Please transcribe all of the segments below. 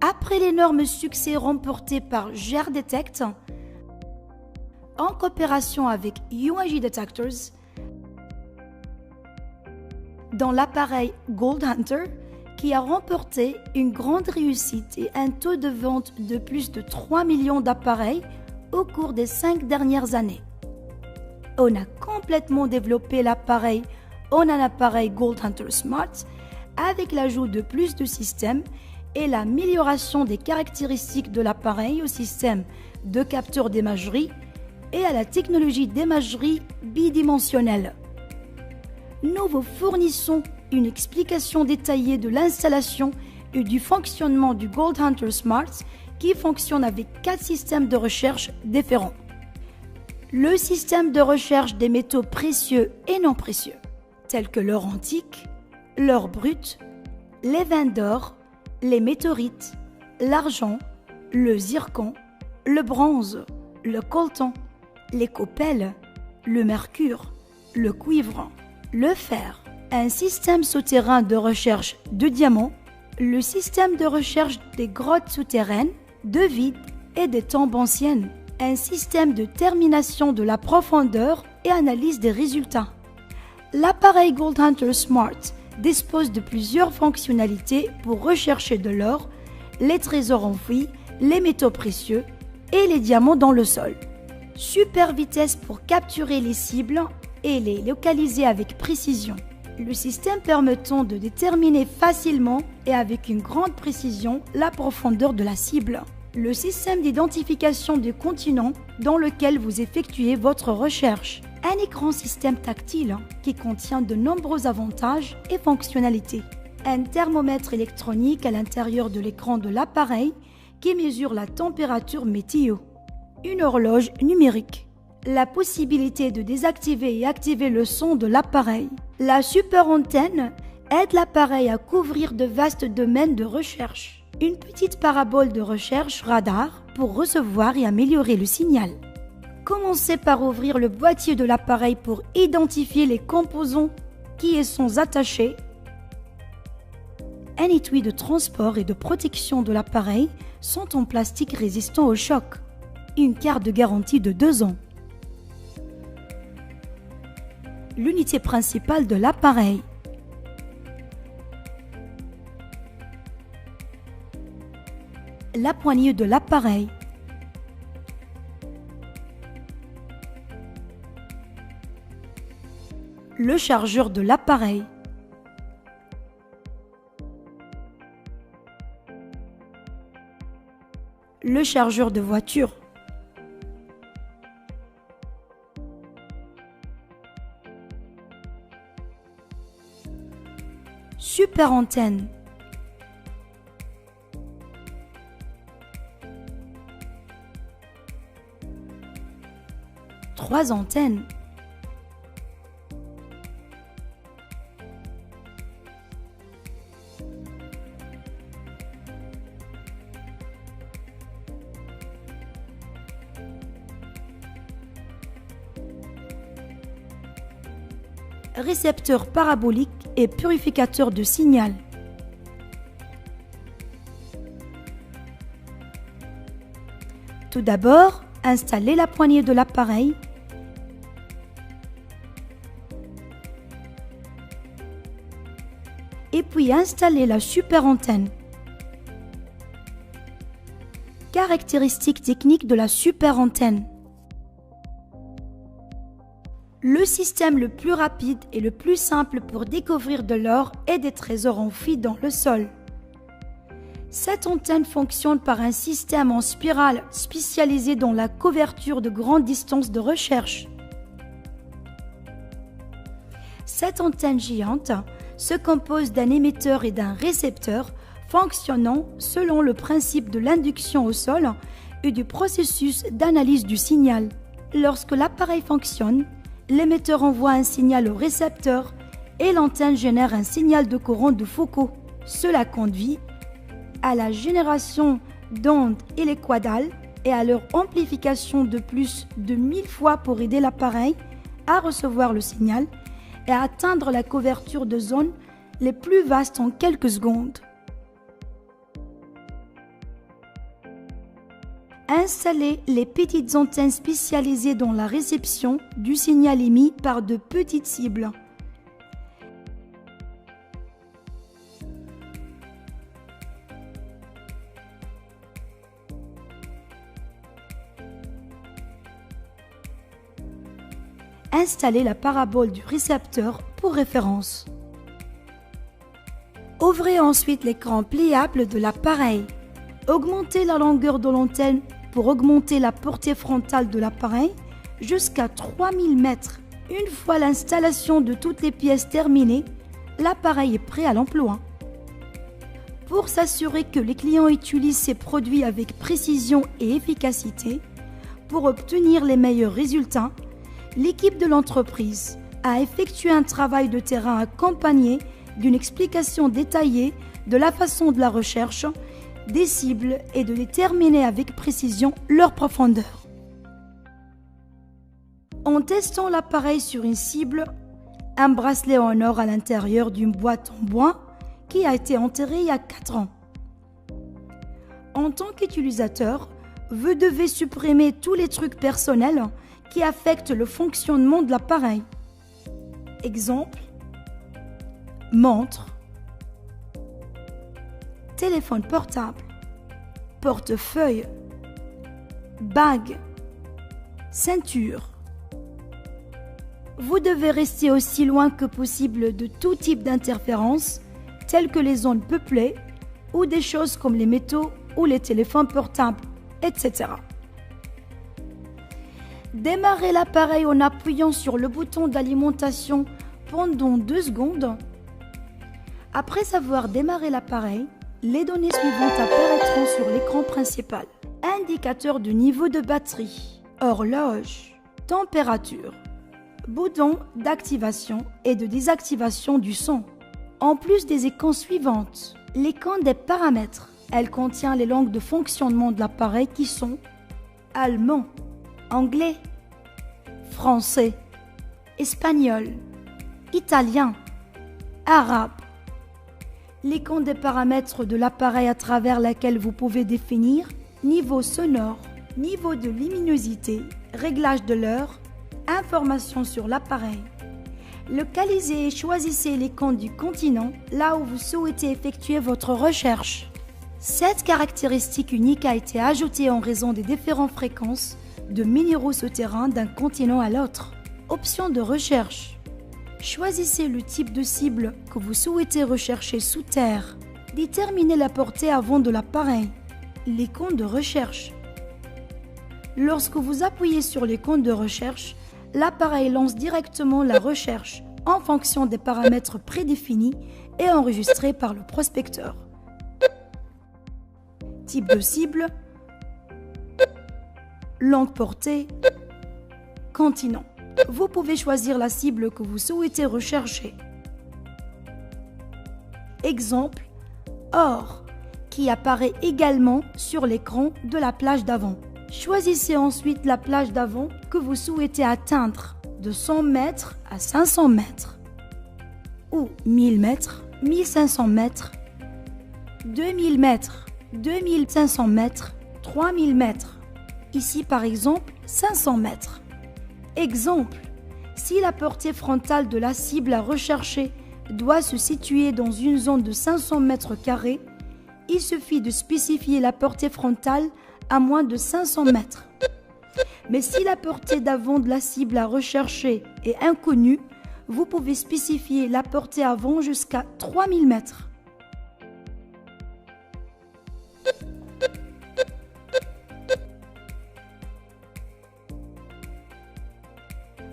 Après l'énorme succès remporté par GearDetect, en coopération avec UAG Detectors, dans l'appareil Gold Hunter, qui a remporté une grande réussite et un taux de vente de plus de 3 millions d'appareils au cours des 5 dernières années. On a complètement développé l'appareil en un appareil Gold Hunter Smart avec l'ajout de plus de systèmes et l'amélioration des caractéristiques de l'appareil au système de capteur d'imagerie et à la technologie d'imagerie bidimensionnelle. Nous vous fournissons une explication détaillée de l'installation et du fonctionnement du Gold Hunter Smart qui fonctionne avec 4 systèmes de recherche différents. Le système de recherche des métaux précieux et non précieux, tels que l'or antique, l'or brut, les veines d'or, les météorites, l'argent, le zircon, le bronze, le coltan, les coppels, le mercure, le cuivre, le fer, un système souterrain de recherche de diamants, le système de recherche des grottes souterraines, de vide et des tombes anciennes, un système de termination de la profondeur et analyse des résultats. L'appareil Gold Hunter Smart dispose de plusieurs fonctionnalités pour rechercher de l'or, les trésors enfouis, les métaux précieux et les diamants dans le sol. Super vitesse pour capturer les cibles et les localiser avec précision. Le système permettant de déterminer facilement et avec une grande précision la profondeur de la cible. Le système d'identification du continent dans lequel vous effectuez votre recherche. Un écran système tactile qui contient de nombreux avantages et fonctionnalités. Un thermomètre électronique à l'intérieur de l'écran de l'appareil qui mesure la température météo. Une horloge numérique. La possibilité de désactiver et activer le son de l'appareil. La super antenne aide l'appareil à couvrir de vastes domaines de recherche. Une petite parabole de recherche radar pour recevoir et améliorer le signal. Commencez par ouvrir le boîtier de l'appareil pour identifier les composants qui y sont attachés. Un étui de transport et de protection de l'appareil sont en plastique résistant au choc. Une carte de garantie de 2 ans. L'unité principale de l'appareil. La poignée de l'appareil. Le chargeur de l'appareil. Le chargeur de voiture. Super antenne. Trois antennes. Récepteur parabolique et purificateur de signal. Tout d'abord, installez la poignée de l'appareil. Et puis installez la super antenne. Caractéristiques techniques de la super antenne. Le système le plus rapide et le plus simple pour découvrir de l'or et des trésors enfouis dans le sol. Cette antenne fonctionne par un système en spirale spécialisé dans la couverture de grandes distances de recherche. Cette antenne géante se compose d'un émetteur et d'un récepteur fonctionnant selon le principe de l'induction au sol et du processus d'analyse du signal. Lorsque l'appareil fonctionne, l'émetteur envoie un signal au récepteur et l'antenne génère un signal de courant de Foucault. Cela conduit à la génération d'ondes hélicoïdales et à leur amplification de plus de 1000 fois pour aider l'appareil à recevoir le signal et à atteindre la couverture de zones les plus vastes en quelques secondes. Installez les petites antennes spécialisées dans la réception du signal émis par de petites cibles. Installez la parabole du récepteur pour référence. Ouvrez ensuite l'écran pliable de l'appareil. Augmentez la longueur de l'antenne pour augmenter la portée frontale de l'appareil jusqu'à 3000 mètres. Une fois l'installation de toutes les pièces terminée, l'appareil est prêt à l'emploi. Pour s'assurer que les clients utilisent ces produits avec précision et efficacité, pour obtenir les meilleurs résultats, l'équipe de l'entreprise a effectué un travail de terrain accompagné d'une explication détaillée de la façon de la recherche, des cibles et de déterminer avec précision leur profondeur. En testant l'appareil sur une cible, un bracelet en or à l'intérieur d'une boîte en bois qui a été enterrée il y a 4 ans. En tant qu'utilisateur, vous devez supprimer tous les trucs personnels qui affectent le fonctionnement de l'appareil. Exemple, montre, téléphone portable, portefeuille, bague, ceinture. Vous devez rester aussi loin que possible de tout type d'interférences, telles que les zones peuplées ou des choses comme les métaux ou les téléphones portables, etc. Démarrez l'appareil en appuyant sur le bouton d'alimentation pendant 2 secondes. Après avoir démarré l'appareil, les données suivantes apparaîtront sur l'écran principal. Indicateur de niveau de batterie, horloge, température, bouton d'activation et de désactivation du son. En plus des icônes suivantes, l'icône des paramètres. Elle contient les langues de fonctionnement de l'appareil qui sont allemand, anglais, français, espagnol, italien, arabe. L'icône des paramètres de l'appareil à travers laquelle vous pouvez définir niveau sonore, niveau de luminosité, réglage de l'heure, informations sur l'appareil. Localisez et choisissez l'icône du continent là où vous souhaitez effectuer votre recherche. Cette caractéristique unique a été ajoutée en raison des différentes fréquences de minéraux souterrains d'un continent à l'autre. Option de recherche. Choisissez le type de cible que vous souhaitez rechercher sous terre. Déterminez la portée avant de l'appareil. L'icône de recherche. Lorsque vous appuyez sur l'icône de recherche, l'appareil lance directement la recherche en fonction des paramètres prédéfinis et enregistrés par le prospecteur. Type de cible, longue portée, continent. Vous pouvez choisir la cible que vous souhaitez rechercher. Exemple, or, qui apparaît également sur l'écran de la plage d'avant. Choisissez ensuite la plage d'avant que vous souhaitez atteindre, de 100 mètres à 500 mètres, ou 1000 mètres, 1500 mètres, 2000 mètres, 2500 mètres, 3000 mètres. Ici par exemple 500 mètres. Exemple, si la portée frontale de la cible à rechercher doit se situer dans une zone de 500 mètres carrés, il suffit de spécifier la portée frontale à moins de 500 mètres. Mais si la portée d'avant de la cible à rechercher est inconnue, vous pouvez spécifier la portée avant jusqu'à 3000 mètres.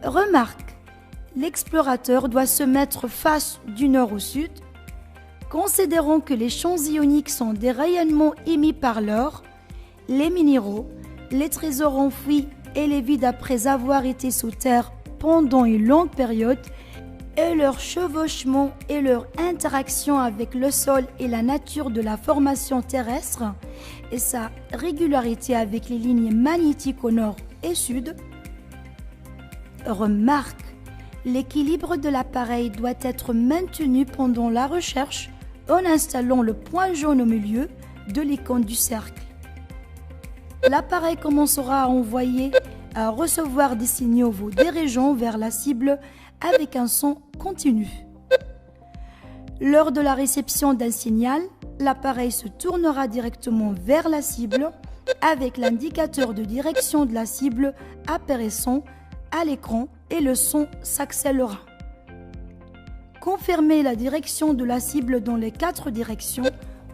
Remarque, l'explorateur doit se mettre face du nord au sud. Considérons que les champs ioniques sont des rayonnements émis par l'or, les minéraux, les trésors enfouis et les vides après avoir été sous terre pendant une longue période et leur chevauchement et leur interaction avec le sol et la nature de la formation terrestre et sa régularité avec les lignes magnétiques au nord et sud. Remarque, l'équilibre de l'appareil doit être maintenu pendant la recherche en installant le point jaune au milieu de l'icône du cercle. l'appareil commencera à recevoir des signaux vous dirigeant vers la cible avec un son continu. Lors de la réception d'un signal, l'appareil se tournera directement vers la cible avec l'indicateur de direction de la cible apparaissant à l'écran et le son s'accélérera. Confirmez la direction de la cible dans les 4 directions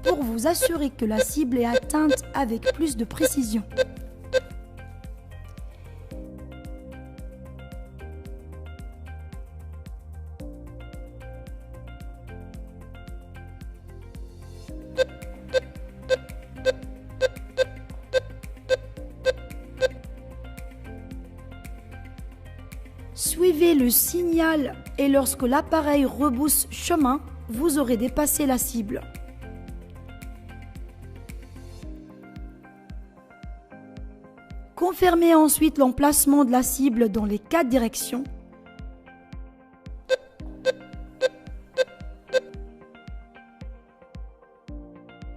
pour vous assurer que la cible est atteinte avec plus de précision. Suivez le signal et lorsque l'appareil rebrousse chemin, vous aurez dépassé la cible. Confirmez ensuite l'emplacement de la cible dans les 4 directions.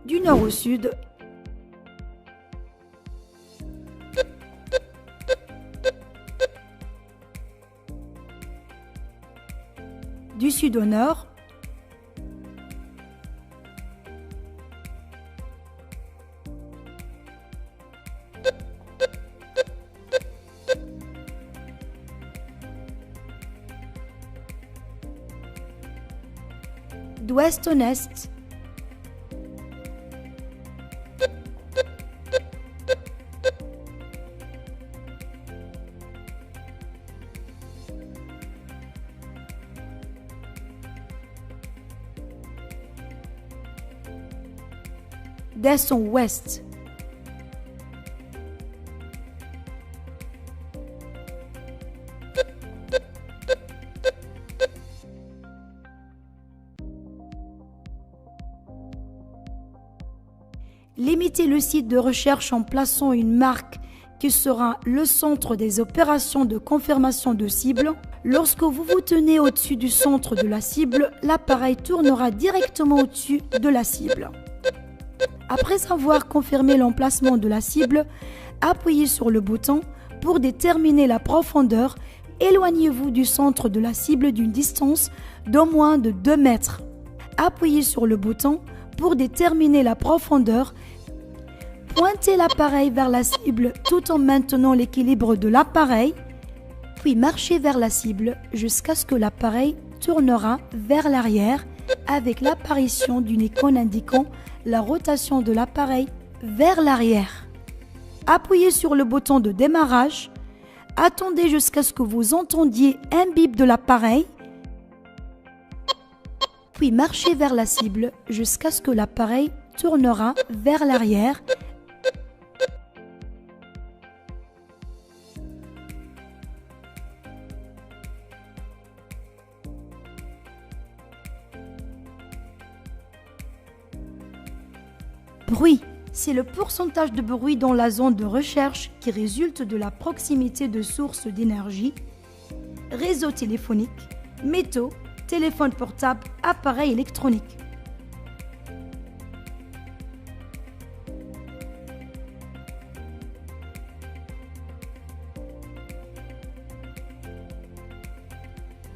Du nord au sud. Du sud au nord. D'ouest au est. D'est en ouest. Limitez le site de recherche en plaçant une marque qui sera le centre des opérations de confirmation de cible. Lorsque vous vous tenez au-dessus du centre de la cible, l'appareil tournera directement au-dessus de la cible. Après avoir confirmé l'emplacement de la cible, appuyez sur le bouton pour déterminer la profondeur. Éloignez-vous du centre de la cible d'une distance d'au moins de 2 mètres. Appuyez sur le bouton pour déterminer la profondeur. Pointez l'appareil vers la cible tout en maintenant l'équilibre de l'appareil, puis marchez vers la cible jusqu'à ce que l'appareil tournera vers l'arrière avec l'apparition d'une icône indiquant la rotation de l'appareil vers l'arrière. Appuyez sur le bouton de démarrage. Attendez jusqu'à ce que vous entendiez un bip de l'appareil, puis marchez vers la cible jusqu'à ce que l'appareil tournera vers l'arrière. Bruit, c'est le pourcentage de bruit dans la zone de recherche qui résulte de la proximité de sources d'énergie, réseaux téléphoniques, métaux, téléphones portables, appareils électroniques.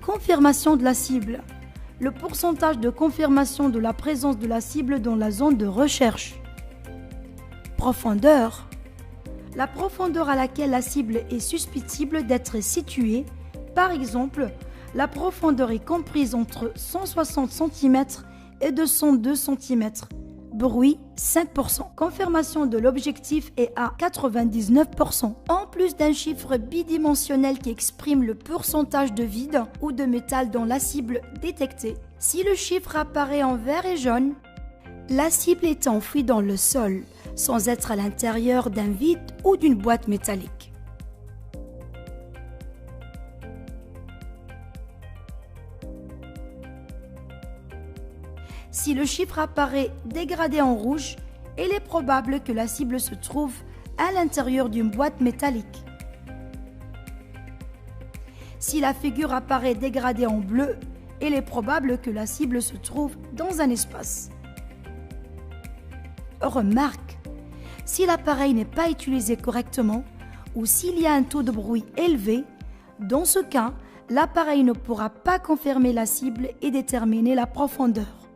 Confirmation de la cible. Le pourcentage de confirmation de la présence de la cible dans la zone de recherche. Profondeur. La profondeur à laquelle la cible est susceptible d'être située. Par exemple, la profondeur est comprise entre 160 cm et 202 cm. Bruit, 5%. Confirmation de l'objectif est à 99%. En plus d'un chiffre bidimensionnel qui exprime le pourcentage de vide ou de métal dans la cible détectée. Si le chiffre apparaît en vert et jaune, la cible est enfouie dans le sol, sans être à l'intérieur d'un vide ou d'une boîte métallique. Si le chiffre apparaît dégradé en rouge, il est probable que la cible se trouve à l'intérieur d'une boîte métallique. Si la figure apparaît dégradée en bleu, il est probable que la cible se trouve dans un espace. Remarque, Si l'appareil n'est pas utilisé correctement ou s'il y a un taux de bruit élevé, dans ce cas, l'appareil ne pourra pas confirmer la cible et déterminer la profondeur.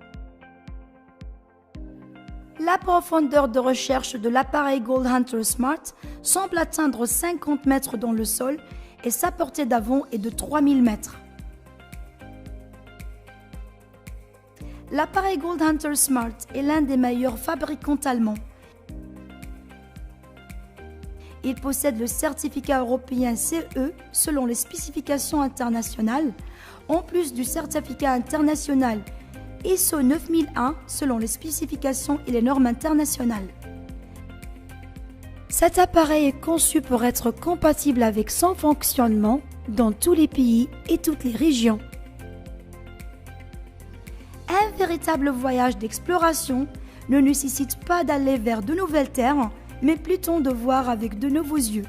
La profondeur de recherche de l'appareil Gold Hunter Smart semble atteindre 50 mètres dans le sol et sa portée d'avant est de 3000 mètres. L'appareil Gold Hunter Smart est l'un des meilleurs fabricants allemands. Il possède le certificat européen CE selon les spécifications internationales, en plus du certificat international ISO 9001 selon les spécifications et les normes internationales. Cet appareil est conçu pour être compatible avec son fonctionnement dans tous les pays et toutes les régions. Un véritable voyage d'exploration ne nécessite pas d'aller vers de nouvelles terres, mais plutôt de voir avec de nouveaux yeux.